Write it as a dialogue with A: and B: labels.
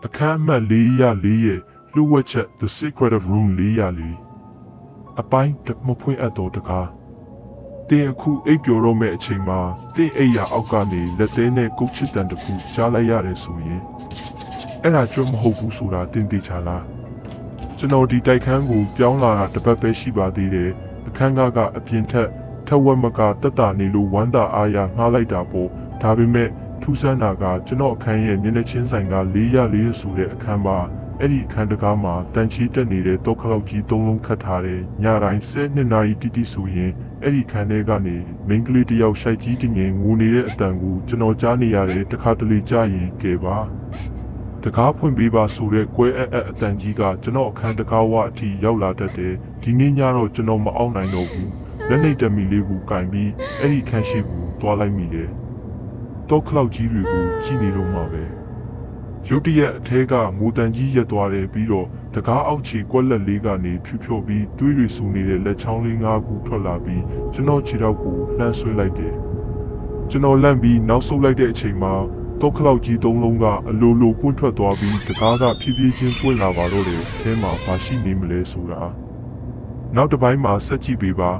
A: အခန်းအမှတ်404ရဲ့လှုပ်ဝက်ချက် The Secret of Room 404အပိုင်းမဖွင့်အပ်တော်တကားတင်အခုအိပ်ပျော်တော့မဲ့အချိန်မှာတင်အိပ်ရာအောက်ကနေလက်သေးနဲ့ကုတ်ချစ်တန်တစ်ခုကြားလိုက်ရတယ်ဆိုရင်အဲ့ဒါကျွတ်မဟုတ်ဘူးဆိုတာတင်သိချလားကျွန်တော်ဒီတိုက်ခန်းကိုပြောင်းလာတာတစ်ပတ်ပဲရှိပါသေးတယ်အခန်းကအပြင်ထက်ဝက်မကတက်တာနေလို့ဝမ်းသာအားရငှားလိုက်တာပေါ့ဒါပေမဲ့ထူးဆန်းတာကကျွန်တော်အခန်းရဲ့မျက်နှာချင်းဆိုင်က404ဆိုတဲ့အခန်းပါအဲ့ဒီအခန်းတကားမှာတန်ချီတက်နေတဲ့တောခလောက်ကြီး၃လုံးခတ်ထားတယ်ညတိုင်း7 နာရီတိဆိုရင်အဲ့ဒီခန်းထဲကနေမိန်းကလေးတယောက်ရှိုက်ကြီးတငင်ငိုနေတဲ့အတန်ကိုကျွန်တော်ကြားနေရတယ်တခါတလေကြားရင်ကဲပါတကားဖွင့်ပေးပါဆိုတဲ့ကွဲအတန်ကြီးကကျွန်တော်အခန်းတကားဝအထိရောက်လာတတ်တယ်ဒီနေ့ညတော့ကျွန်တော်မအောင်နိုင်တော့ဘူးလက်နေတမီလေးကိုကင်ပြီးအဲ့ဒီခန်းရှိကိုတွားလိုက်မိတယ်တောခလောက်ကြီးတွေကိုကြည့်နေတော့မှပဲရုတ်တရက်အထဲကမူတန်ကြီးရက်သွားတယ်ပြီးတော့တကားအောက်ခြေကွက်လက်လေးကနေဖြူဖြော်ပြီးတွေးတွေဆူနေတဲ့လက်ချောင်းလေး၅ခုထွက်လာပြီးကျွန်တော်ခြေထောက်ကိုလှမ်းဆွဲလိုက်တယ်ကျွန်တော်လန့်ပြီးနောက်ဆုတ်လိုက်တဲ့အချိန်မှာတောခလောက်ကြီး၃လုံးကအလိုလိုပွင့်ထွက်သွားပြီးတကားကဖြည်းဖြည်းချင်းပွင့်လာပါတော့တယ်အဲမှာဘာရှိနေမလဲဆိုတာနောက်တစ်ပိုင်းမှာဆက်ကြည့်ပေးပါ